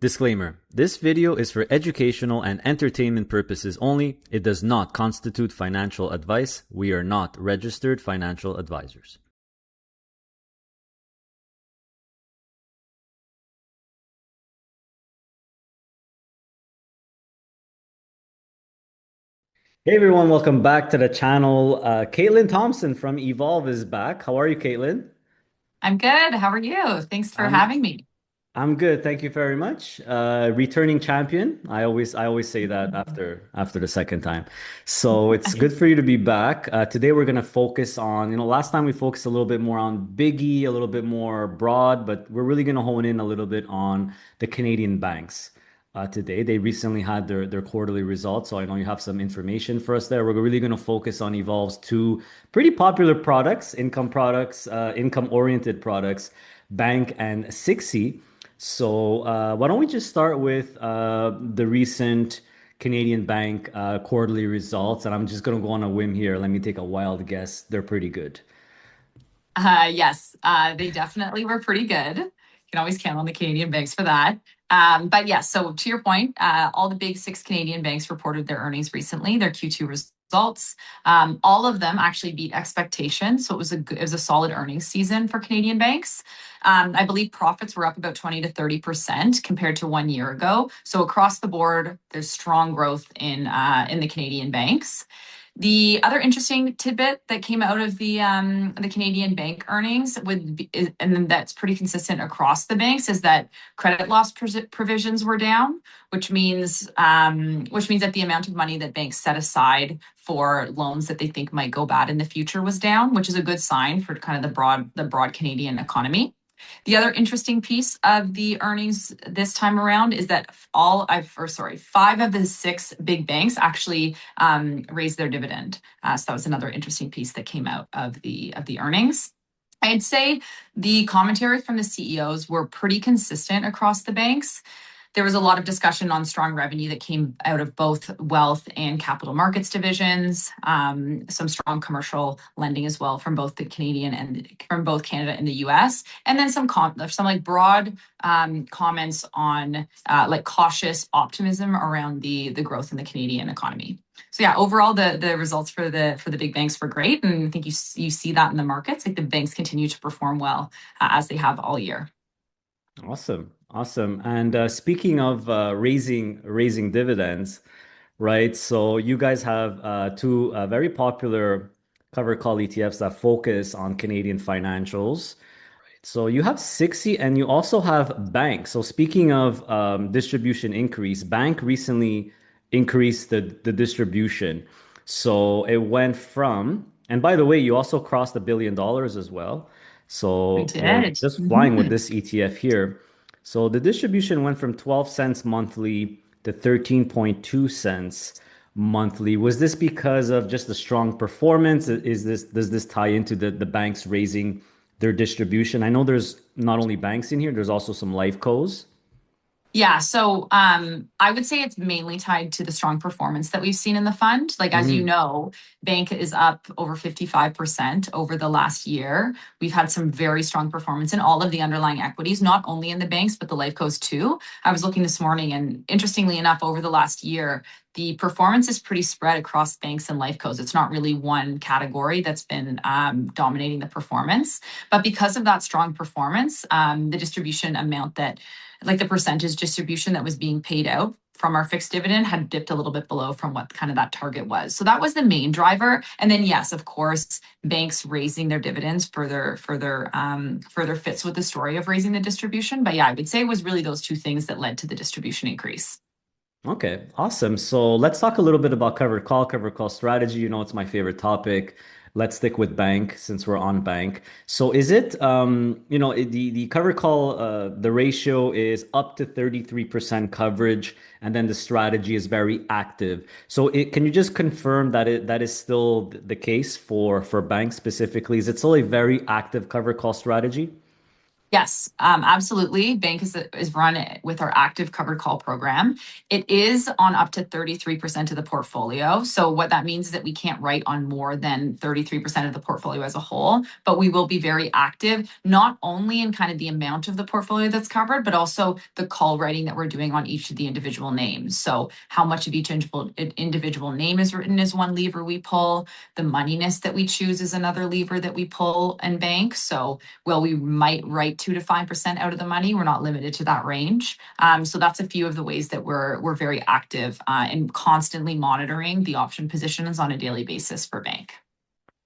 Disclaimer: this video is for educational and entertainment purposes only. It does not constitute financial advice. We are not registered financial advisors. Hey everyone, welcome back to the channel. Caitlin Thompson from Evolve is back. How are you, Caitlin? I'm good. How are you? Thanks for I'm having me. I'm good, thank you very much. Returning champion. I always say that after the second time. So it's good for you to be back. Today we're gonna focus on, last time we focused a little bit more on Biggie, a little bit more broad, but we're really gonna hone in a little bit on the Canadian banks. Today they recently had their quarterly results, so I know you have some information for us there. We're really gonna focus on Evolve's two pretty popular products, income-oriented products, Bank and SIXY. So why don't we just start with the recent Canadian Bank quarterly results? And I'm just going to go on a whim here. Let me take a wild guess. They're pretty good. Yes, they definitely were pretty good. You can always count on the Canadian banks for that. But yes, so to your point, all the big six Canadian banks reported their earnings recently, their Q2 results. All of them actually beat expectations, so it was a solid earnings season for Canadian banks. I believe profits were up about 20 to 30% compared to 1 year ago. So across the board, there's strong growth in the Canadian banks. The other interesting tidbit that came out of the Canadian bank earnings and that's pretty consistent across the banks, is that credit loss provisions were down, which means that the amount of money that banks set aside for loans that they think might go bad in the future was down, which is a good sign for kind of the broad Canadian economy. The other interesting piece of the earnings this time around is that five of the six big banks actually raised their dividend. So that was another interesting piece that came out of the earnings. I'd say the commentary from the CEOs were pretty consistent across the banks. There was a lot of discussion on strong revenue that came out of both wealth and capital markets divisions, some strong commercial lending as well from both Canada and the US, and then some like broad comments on like cautious optimism around the growth in the Canadian economy. So yeah, overall the results for the big banks were great, and I think you see that in the markets. Like the banks continue to perform well as they have all year. Awesome. Awesome. And speaking of raising dividends, right? So you guys have two very popular covered call ETFs that focus on Canadian financials. So you have 60 and you also have Bank. So speaking of distribution increase, Bank recently increased the distribution. So it went from, and by the way, you also crossed $1 billion as well. We So you're did. just flying with this ETF here. So the distribution went from 12 cents monthly to 13.2 cents monthly. Was this because of just the strong performance? Does this tie into the banks raising their distribution? I know there's not only banks in here, there's also some life cos. Yeah, so I would say it's mainly tied to the strong performance that we've seen in the fund. Like, as you Hmm. know, Bank is up over 55% over the last year. We've had some very strong performance in all of the underlying equities, not only in the banks, but the life cos too. I was looking this morning, and interestingly enough, over the last year, the performance is pretty spread across banks and life cos. It's not really one category that's been dominating the performance. But because of that strong performance, the distribution amount that like the percentage distribution that was being paid out from our fixed dividend had dipped a little bit below from what kind of that target was. So that was the main driver. And then yes, of course, banks raising their dividends further fits with the story of raising the distribution. But yeah, I would say it was really those two things that led to the distribution increase. Okay, awesome. So let's talk a little bit about covered call strategy. You know, it's my favorite topic. Let's stick with bank since we're on bank. So is it, the covered call, the ratio is up to 33% coverage, and then the strategy is very active. So can you just confirm that is still the case for banks specifically? Is it still a very active covered call strategy? Yes, absolutely. Bank is run with our active covered call program. It is on up to 33% of the portfolio. So what that means is that we can't write on more than 33% of the portfolio as a whole, but we will be very active, not only in kind of the amount of the portfolio that's covered, but also the call writing that we're doing on each of the individual names. So how much of each individual name is written is one lever we pull. The moneyness that we choose is another lever that we pull in bank. So well, we might write 2 to 5% out of the money. We're not limited to that range. So that's a few of the ways that we're very active and constantly monitoring the option positions on a daily basis for bank.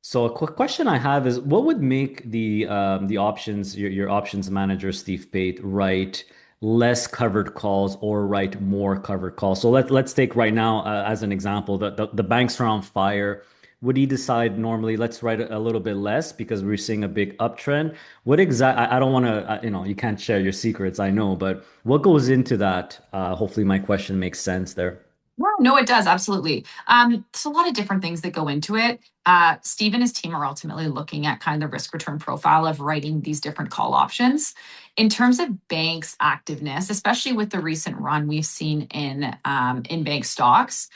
So a quick question I have is, what would make the options your options manager Steve Pate write less covered calls or write more covered calls? So let's take right now as an example the banks are on fire. Would he decide normally let's write a little bit less because we're seeing a big uptrend? What exact? I don't want to you can't share your secrets, I know, but what goes into that? Hopefully my question makes sense there. Yeah, no, it does. Absolutely. There's a lot of different things that go into it. Steve and his team are ultimately looking at kind of the risk return profile of writing these different call options. In terms of banks' activeness, especially with the recent run we've seen in bank stocks,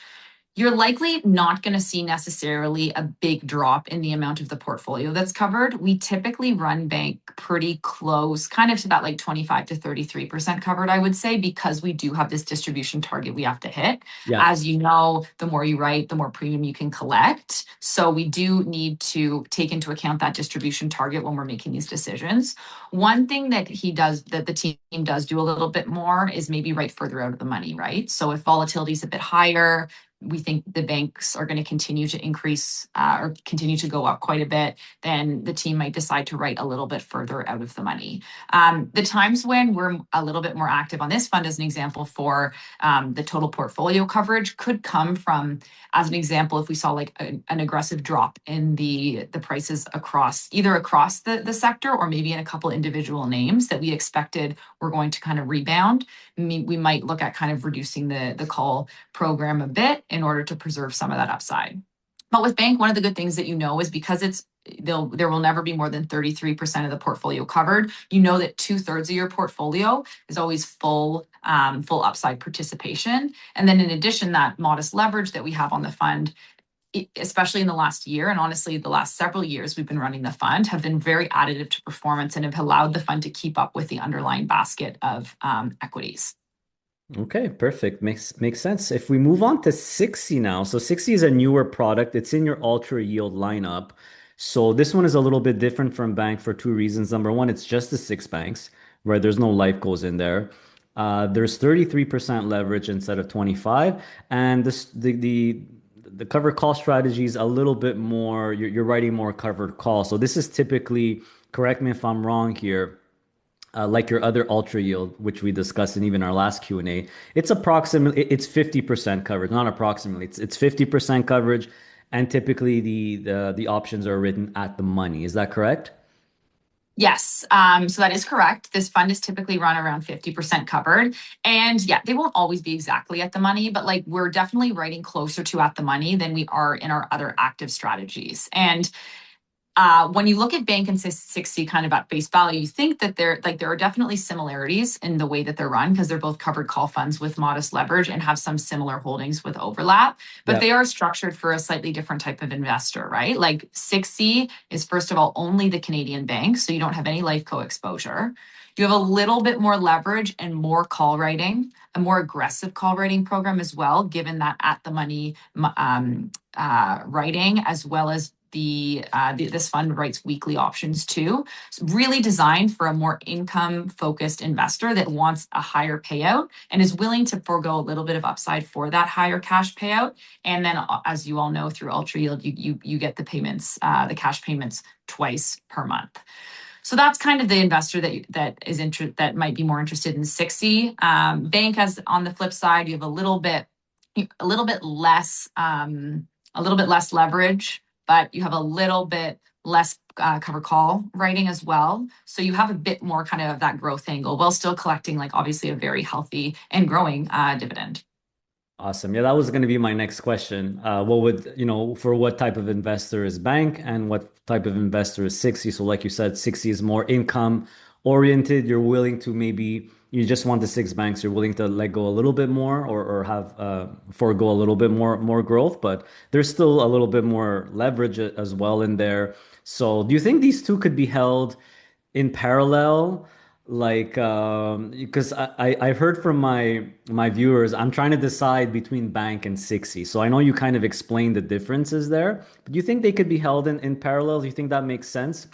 you're likely not going to see necessarily a big drop in the amount of the portfolio that's covered. We typically run bank pretty close, kind of to that like 25 to 33% covered, I would say, because we do have this distribution target we have to hit. Yeah. As you know, the more you write, the more premium you can collect. So we do need to take into account that distribution target when we're making these decisions. One thing that that the team does do a little bit more is maybe write further out of the money, right? So if volatility is a bit higher, we think the banks are going to continue to increase or continue to go up quite a bit, then the team might decide to write a little bit further out of the money. The times when we're a little bit more active on this fund, as an example, for the total portfolio coverage could come from, as an example, if we saw like an aggressive drop in the prices across the sector or maybe in a couple individual names that we expected were going to kind of rebound. We might look at kind of reducing the call program a bit in order to preserve some of that upside. But with bank, one of the good things that is because there will never be more than 33% of the portfolio covered. You know that 2/3 of your portfolio is always full upside participation. And then in addition, that modest leverage that we have on the fund, especially in the last year, and honestly, the last several years we've been running the fund, have been very additive to performance and have allowed the fund to keep up with the underlying basket of equities. Okay, perfect. Makes sense. If we move on to SIXY now. So SIXY is a newer product. It's in your Ultrayield lineup. So this one is a little bit different from bank for two reasons. Number one, it's just the six banks, where there's no life goes in there. There's 33% leverage instead of 25. And the covered call strategy is a little bit more, you're writing more covered call. So this is typically, correct me if I'm wrong here, like your other Ultrayield, which we discussed in even our last Q&A, it's 50% coverage, not approximately. It's 50% coverage, and typically the options are written at the money. Is that correct? Yes, so that is correct. This fund is typically run around 50% covered. And yeah, they won't always be exactly at the money, but like we're definitely writing closer to at the money than we are in our other active strategies. And when you look at bank and SIXY kind of at face value, you think that there are definitely similarities in the way that they're run because they're both covered call funds with modest leverage and have some similar holdings with overlap, but Yeah. they are structured for a slightly different type of investor, right? Like SIXY is first of all only the Canadian bank, so you don't have any life co-exposure. You have a little bit more leverage and more call writing, a more aggressive call writing program as well, given that at the money writing, as well as this fund writes weekly options too. It's really designed for a more income focused investor that wants a higher payout and is willing to forego a little bit of upside for that higher cash payout. And then, as you all know, through Ultrayield, you get the payments, the cash payments twice per month. So that's kind of the investor that might be more interested in SIXY. Bank has, on the flip side, you have a little bit less leverage, but you have a little bit less cover call writing as well. So you have a bit more kind of that growth angle while still collecting like obviously a very healthy and growing dividend. Awesome. Yeah, that was going to be my next question. For what type of investor is bank and what type of investor is SIXY? So like you said, SIXY is more income oriented, you're willing to maybe you just want the six banks, you're willing to let go a little bit more or have forego a little bit more growth, but there's still a little bit more leverage as well in there. So do you think these two could be held in parallel? Like, because I've heard from my viewers, I'm trying to decide between bank and SIXY. So I know you kind of explained the differences there, but do you think they could be held in parallel? Do you think that makes sense?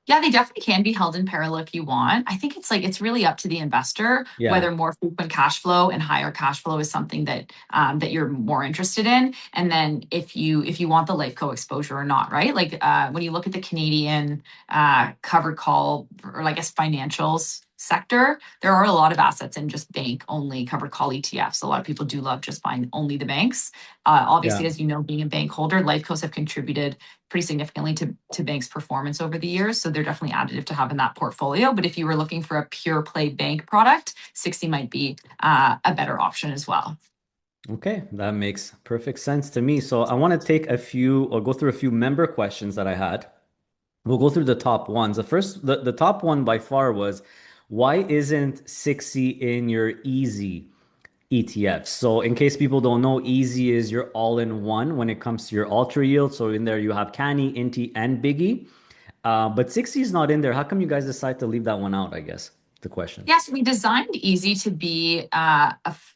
Yeah, they definitely can be held in parallel if you want. I think it's really up to the investor Yeah. whether more frequent cash flow and higher cash flow is something that you're more interested in, and then if you want the life co exposure or not, right? Like when you look at the Canadian covered call, or I guess financials sector, there are a lot of assets in just bank only covered call ETFs. A lot of people do love just buying only the banks. Obviously, Yeah. as you know, being a bank holder, life cos have contributed pretty significantly to banks' performance over the years. So they're definitely additive to have in that portfolio. But if you were looking for a pure play bank product, SIXY might be a better option as well. Okay, that makes perfect sense to me. So I want to take a few or go through a few member questions that I had. We'll go through the top ones. The top one by far was, why isn't 60 in your easy ETFs? So in case people don't know, easy is your all-in-one when it comes to your ultra yield. So in there you have Canny, Inti, and Biggie. But 60 is not in there. How come you guys decide to leave that one out, I guess, the question. Yes, we designed Easy to be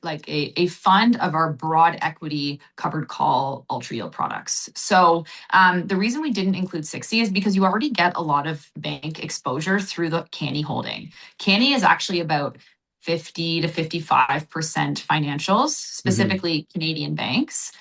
like a fund of our broad equity covered call ultra yield products. So the reason we didn't include SIXY is because you already get a lot of bank exposure through the Canny holding. Canny is actually about 50 to 55% financials, Hmm. specifically Canadian banks.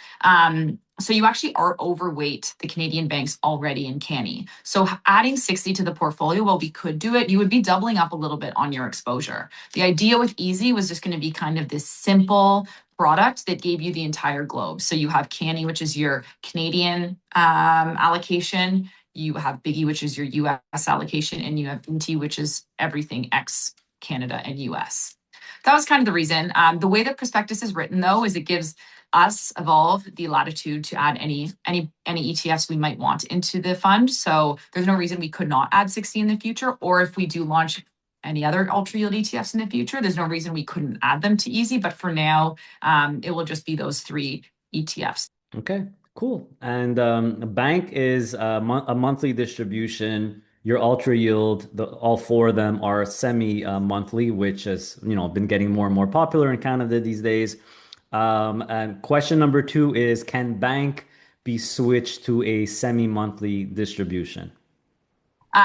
So you actually are overweight the Canadian banks already in Canny. So adding 60 to the portfolio, well, we could do it. You would be doubling up a little bit on your exposure. The idea with Easy was just going to be kind of this simple product that gave you the entire globe. So you have Canny, which is your Canadian allocation. You have Biggie, which is your US allocation, and you have Inti, which is everything ex Canada and US. That was kind of the reason. The way the prospectus is written, though, is it gives us Evolve the latitude to add any ETFs we might want into the fund. So there's no reason we could not add 60 in the future, or if we do launch any other ultra yield ETFs in the future, there's no reason we couldn't add them to Easy. But for now, it will just be those three ETFs. Okay, cool. And a bank is a monthly distribution. Your ultra yield, all four of them are semi monthly, which has been getting more and more popular in Canada these days. And question number two is, can bank be switched to a semi monthly distribution?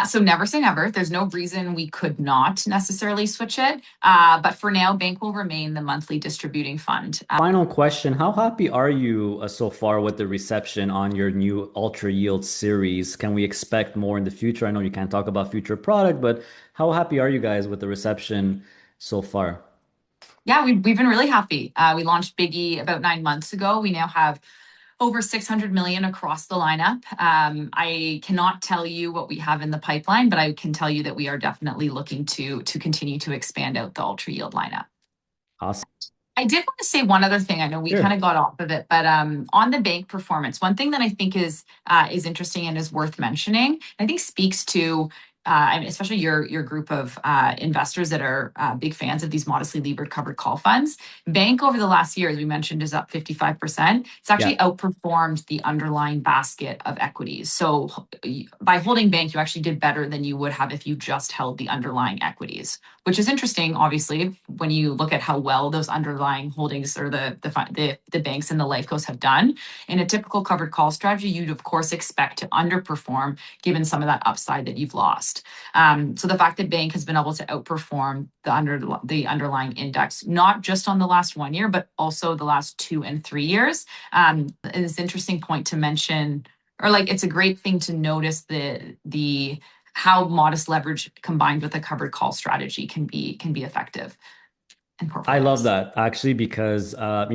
So never say never. There's no reason we could not necessarily switch it. But for now, bank will remain the monthly distributing fund. Final question. How happy are you so far with the reception on your new Ultra Yield series? Can we expect more in the future? I know you can't talk about future product, but how happy are you guys with the reception so far? Yeah, we've been really happy. We launched Biggie about 9 months ago. We now have over 600 million across the lineup. I cannot tell you what we have in the pipeline, but I can tell you that we are definitely looking to continue to expand out the ultra yield lineup. Awesome. I did want to say one other thing. I know we kind Sure. of got off of it, but on the bank performance, one thing that I think is interesting and is worth mentioning, I think speaks to especially your group of investors that are big fans of these modestly levered covered call funds. Bank over the last year, as we mentioned, is up 55%. It's Yeah. actually outperformed the underlying basket of equities. So by holding bank, you actually did better than you would have if you just held the underlying equities, which is interesting, obviously, when you look at how well those underlying holdings or the banks and the life cos have done. In a typical covered call strategy, you'd of course expect to underperform given some of that upside that you've lost. So the fact that bank has been able to outperform the underlying index, not just on the last 1 year, but also the last 2 and 3 years, is an interesting point to mention, or like it's a great thing to notice the how modest leverage combined with a covered call strategy can be effective in I love portfolios. that actually because I've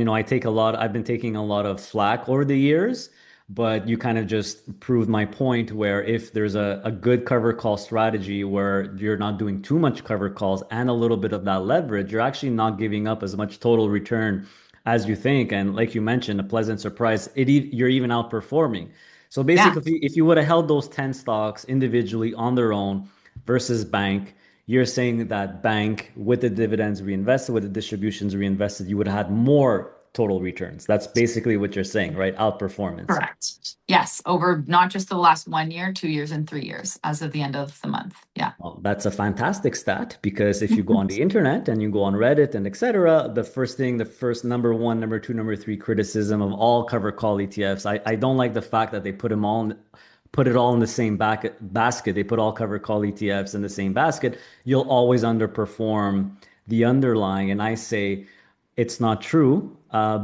been taking a lot of flack over the years, but you kind of just proved my point where if there's a good cover call strategy where you're not doing too much cover calls and a little bit of that leverage, you're actually not giving up as much total return as you think. And like you mentioned, a pleasant surprise, you're even outperforming. So Yeah. basically, if you would have held those 10 stocks individually on their own versus bank, you're saying that bank with the dividends reinvested, with the distributions reinvested, you would have had more total returns. That's basically what you're saying, right? Outperformance. Correct. Yes, over not just the last 1 year, 2 years, and 3 years as of the end of the month. Yeah. Well, that's a fantastic stat because if you go on the internet and you go on Reddit and etc., the first thing, the first number one, number two, number three criticism of all cover call ETFs, I don't like the fact that they put it all in the same basket. They put all cover call ETFs in the same basket. You'll always underperform the underlying. And I say it's not true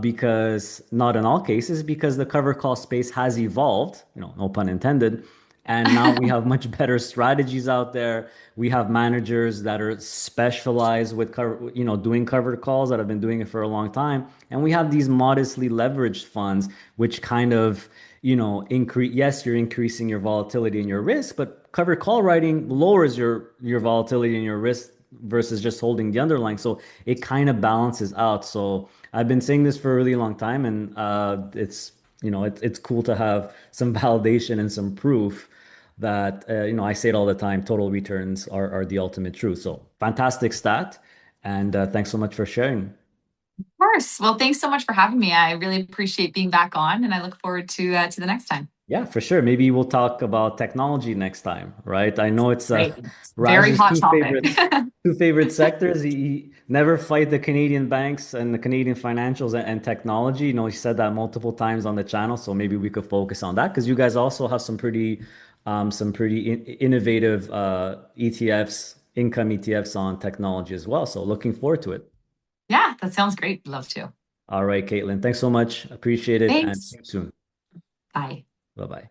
because not in all cases, because the cover call space has evolved, no pun intended. And now we have much better strategies out there. We have managers that are specialized with doing covered calls that have been doing it for a long time. And we have these modestly leveraged funds, which kind of, increase. Yes, you're increasing your volatility and your risk, but covered call writing lowers your volatility and your risk versus just holding the underlying. So it kind of balances out. So I've been saying this for a really long time, and it's cool to have some validation and some proof that I say it all the time. Total returns are the ultimate truth. So fantastic stat, and thanks so much for sharing. Of course. Well, thanks so much for having me. I really appreciate being back on, and I look forward to the next time. Yeah, for sure. Maybe we'll talk about technology next time, right? I know it's Great. Very Raj's hot topic. two favorite sectors. He never fight the Canadian banks and the Canadian financials and technology. He said that multiple times on the channel. So maybe we could focus on that because you guys also have some pretty innovative ETFs, income ETFs on technology as well. So looking forward to it. Yeah, that sounds great. Love to. All right, Caitlin. Thanks so much. Appreciate it, and see Thanks. you soon. Bye. Bye bye.